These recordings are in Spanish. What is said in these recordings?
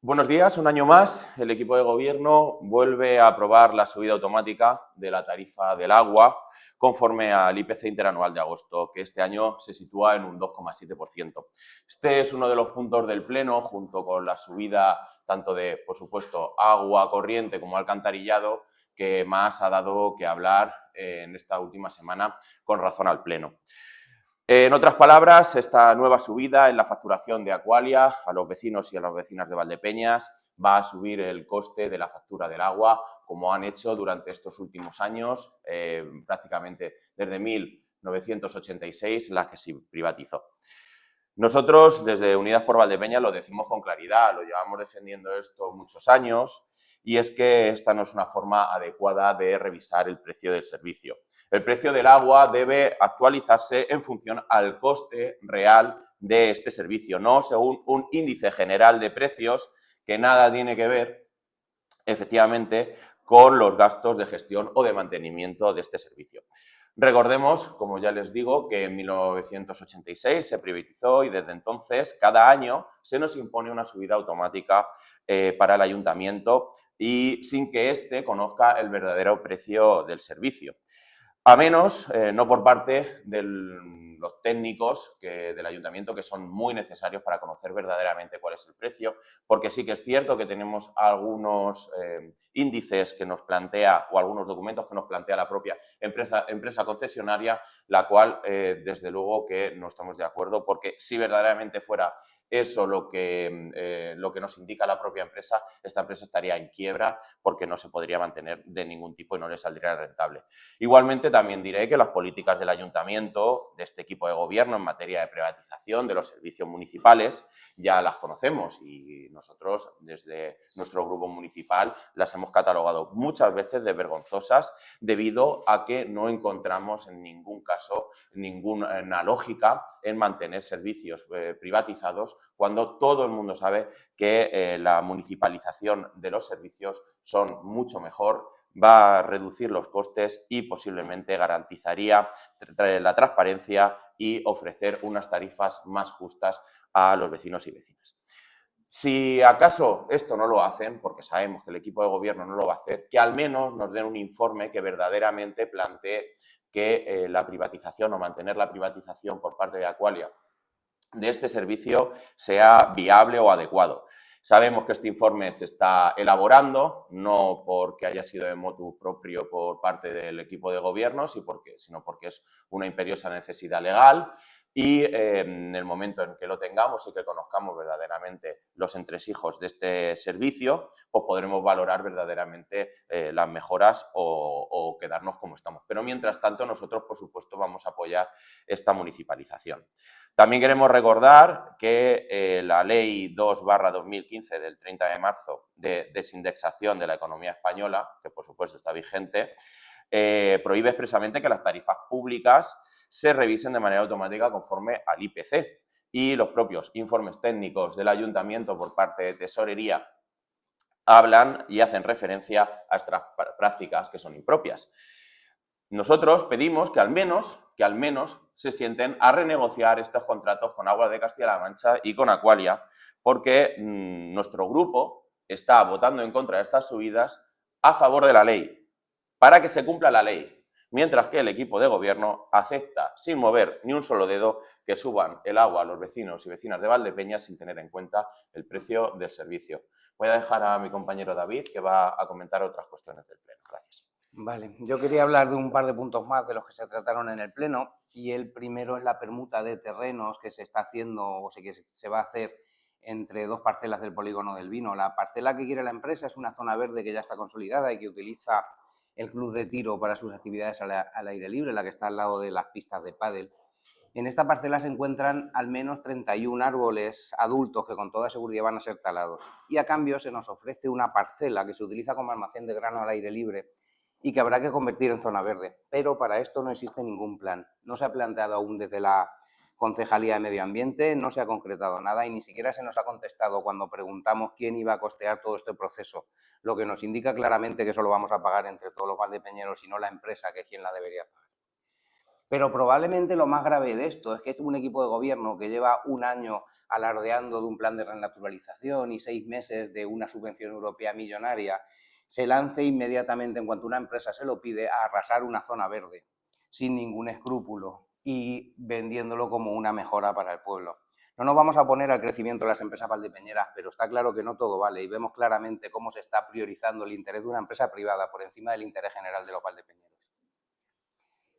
Buenos días, un año más. El equipo de gobierno vuelve a aprobar la subida automática de la tarifa del agua conforme al IPC interanual de agosto, que este año se sitúa en un 2,7%. Este es uno de los puntos del Pleno, junto con la subida tanto de, por supuesto, agua corriente como alcantarillado, que más ha dado que hablar en esta última semana con razón al Pleno. En otras palabras, esta nueva subida en la facturación de Aqualia a los vecinos y a las vecinas de Valdepeñas va a subir el coste de la factura del agua, como han hecho durante estos últimos años, prácticamente desde 1986, la que se privatizó. Nosotros, desde Unidas por Valdepeñas, lo decimos con claridad, lo llevamos defendiendo esto muchos años, y es que esta no es una forma adecuada de revisar el precio del servicio. El precio del agua debe actualizarse en función al coste real de este servicio, no según un índice general de precios que nada tiene que ver, efectivamente, con los gastos de gestión o de mantenimiento de este servicio. Recordemos, como ya les digo, que en 1986 se privatizó y desde entonces cada año se nos impone una subida automática para el ayuntamiento y sin que éste conozca el verdadero precio del servicio. A menos, no por parte de los técnicos del ayuntamiento, que son muy necesarios para conocer verdaderamente cuál es el precio, porque sí que es cierto que tenemos algunos índices que nos plantea o algunos documentos que nos plantea la propia empresa concesionaria, la cual desde luego que no estamos de acuerdo, porque si verdaderamente fuera eso lo que nos indica la propia empresa, esta empresa estaría en quiebra porque no se podría mantener de ningún tipo y no le saldría rentable. Igualmente, también diré que las políticas del ayuntamiento, de este equipo de gobierno en materia de privatización de los servicios municipales, ya las conocemos y nosotros desde nuestro grupo municipal las hemos catalogado muchas veces de vergonzosas debido a que no encontramos en ningún caso ninguna lógica en mantener servicios privatizados cuando todo el mundo sabe que la municipalización de los servicios son mucho mejor, va a reducir los costes y posiblemente garantizaría la transparencia y ofrecer unas tarifas más justas a los vecinos y vecinas. Si acaso esto no lo hacen, porque sabemos que el equipo de gobierno no lo va a hacer, que al menos nos den un informe que verdaderamente plantee que la privatización o mantener la privatización por parte de Aqualia de este servicio sea viable o adecuado. Sabemos que este informe se está elaborando, no porque haya sido de motu propio por parte del equipo de gobierno, sino porque es una imperiosa necesidad legal y en el momento en que lo tengamos y que conozcamos verdaderamente los entresijos de este servicio, pues podremos valorar verdaderamente las mejoras o quedarnos como estamos. Pero mientras tanto, nosotros, por supuesto, vamos a apoyar esta municipalización. También queremos recordar que la Ley 2/2015 del 30 de marzo de desindexación de la economía española, que por supuesto está vigente, prohíbe expresamente que las tarifas públicas se revisen de manera automática conforme al IPC y los propios informes técnicos del ayuntamiento por parte de Tesorería hablan y hacen referencia a estas prácticas que son impropias. Nosotros pedimos que al menos se sienten a renegociar estos contratos con Aguas de Castilla-La Mancha y con Aqualia, porque nuestro grupo está votando en contra de estas subidas a favor de la ley, para que se cumpla la ley, mientras que el equipo de gobierno acepta, sin mover ni un solo dedo, que suban el agua a los vecinos y vecinas de Valdepeñas sin tener en cuenta el precio del servicio. Voy a dejar a mi compañero David, que va a comentar otras cuestiones del Pleno. Gracias. Vale, yo quería hablar de un par de puntos más de los que se trataron en el Pleno, y el primero es la permuta de terrenos que se está haciendo o que se va a hacer entre dos parcelas del polígono del Vino. La parcela que quiere la empresa es una zona verde que ya está consolidada y que utiliza el club de tiro para sus actividades al aire libre, la que está al lado de las pistas de pádel. En esta parcela se encuentran al menos 31 árboles adultos que con toda seguridad van a ser talados, y a cambio se nos ofrece una parcela que se utiliza como almacén de grano al aire libre y que habrá que convertir en zona verde. Pero para esto no existe ningún plan. No se ha planteado aún desde la Concejalía de Medio Ambiente, no se ha concretado nada y ni siquiera se nos ha contestado cuando preguntamos quién iba a costear todo este proceso, lo que nos indica claramente que eso lo vamos a pagar entre todos los valdepeñeros y no la empresa, que es quien la debería pagar. Pero probablemente lo más grave de esto es que es un equipo de gobierno que lleva un año alardeando de un plan de renaturalización y 6 meses de una subvención europea millonaria, se lance inmediatamente, en cuanto una empresa se lo pide, a arrasar una zona verde, sin ningún escrúpulo y vendiéndolo como una mejora para el pueblo. No nos vamos a oponer al crecimiento de las empresas valdepeñeras, pero está claro que no todo vale y vemos claramente cómo se está priorizando el interés de una empresa privada por encima del interés general de los valdepeñeros.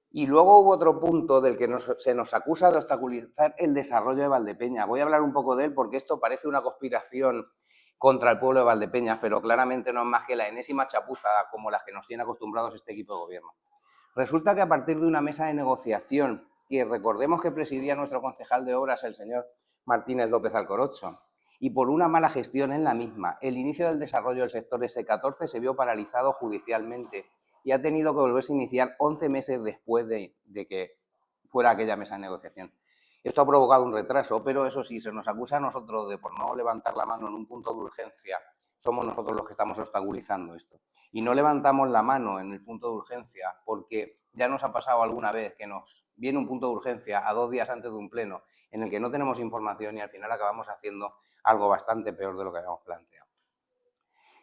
Y luego hubo otro punto del que se nos acusa de obstaculizar el desarrollo de Valdepeñas. Voy a hablar un poco de él porque esto parece una conspiración contra el pueblo de Valdepeñas, pero claramente no es más que la enésima chapuza como las que nos tiene acostumbrados este equipo de gobierno. Resulta que a partir de una mesa de negociación, que recordemos que presidía nuestro concejal de obras, el señor Martínez López Alcorocho, y por una mala gestión en la misma, el inicio del desarrollo del sector S14 se vio paralizado judicialmente y ha tenido que volverse a iniciar 11 meses después de que fuera aquella mesa de negociación. Esto ha provocado un retraso, pero eso sí, se nos acusa a nosotros de, por no levantar la mano en un punto de urgencia, somos nosotros los que estamos obstaculizando esto. Y no levantamos la mano en el punto de urgencia porque ya nos ha pasado alguna vez que nos viene un punto de urgencia a 2 días antes de un pleno en el que no tenemos información y al final acabamos haciendo algo bastante peor de lo que habíamos planteado.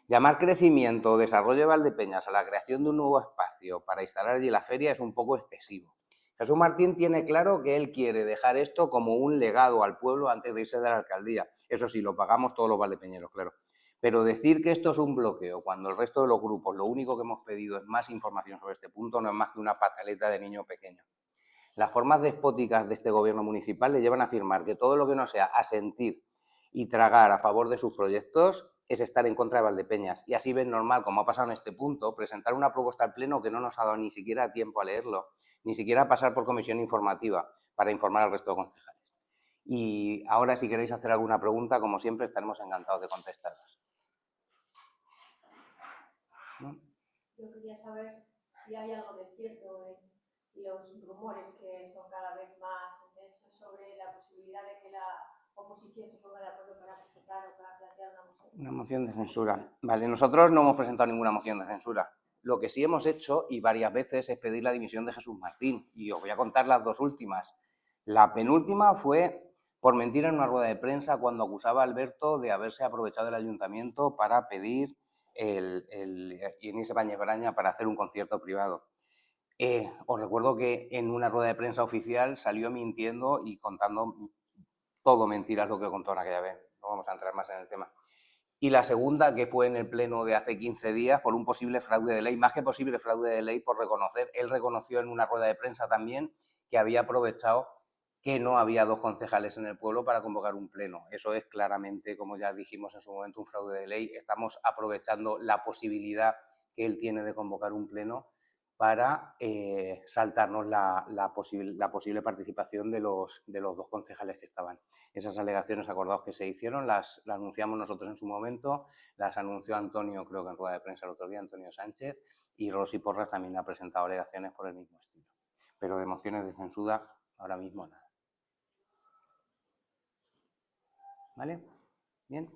Llamar crecimiento o desarrollo de Valdepeñas a la creación de un nuevo espacio para instalar allí la feria es un poco excesivo. Jesús Martín tiene claro que él quiere dejar esto como un legado al pueblo antes de irse de la alcaldía. Eso sí, lo pagamos todos los valdepeñeros, claro. Pero decir que esto es un bloqueo cuando el resto de los grupos lo único que hemos pedido es más información sobre este punto no es más que una pataleta de niño pequeño. Las formas despóticas de este gobierno municipal le llevan a afirmar que todo lo que no sea asentir y tragar a favor de sus proyectos es estar en contra de Valdepeñas. Y así ven normal, como ha pasado en este punto, presentar una propuesta al Pleno que no nos ha dado ni siquiera tiempo a leerlo, ni siquiera pasar por comisión informativa para informar al resto de concejales. Y ahora, si queréis hacer alguna pregunta, como siempre, estaremos encantados de contestaros. ¿No? Yo quería saber si hay algo de cierto en los rumores que son cada vez más intensos sobre la posibilidad de que la oposición se ponga de acuerdo para presentar o para plantear una moción. Una moción de censura. Vale, nosotros no hemos presentado ninguna moción de censura. Lo que sí hemos hecho, y varias veces, es pedir la dimisión de Jesús Martín. Y os voy a contar las dos últimas. La penúltima fue por mentir en una rueda de prensa cuando acusaba a Alberto de haberse aprovechado del ayuntamiento para pedir Inés Bañez Braña para hacer un concierto privado. Os recuerdo que en una rueda de prensa oficial salió mintiendo y contando todo mentiras lo que contó en aquella vez. No vamos a entrar más en el tema. Y la segunda, que fue en el pleno de hace 15 días, por un posible fraude de ley, más que posible fraude de ley, por reconocer, él reconoció en una rueda de prensa también que había aprovechado que no había 2 concejales en el pueblo para convocar un pleno. Eso es claramente, como ya dijimos en su momento, un fraude de ley. Estamos aprovechando la posibilidad que él tiene de convocar un pleno para saltarnos la posible participación de los 2 concejales que estaban. Esas alegaciones, acordados que se hicieron, las anunciamos nosotros en su momento, las anunció Antonio, creo que en rueda de prensa el otro día, Antonio Sánchez, y Rosy Porras también ha presentado alegaciones por el mismo estilo. Pero de mociones de censura, ahora mismo nada. ¿Vale? Bien.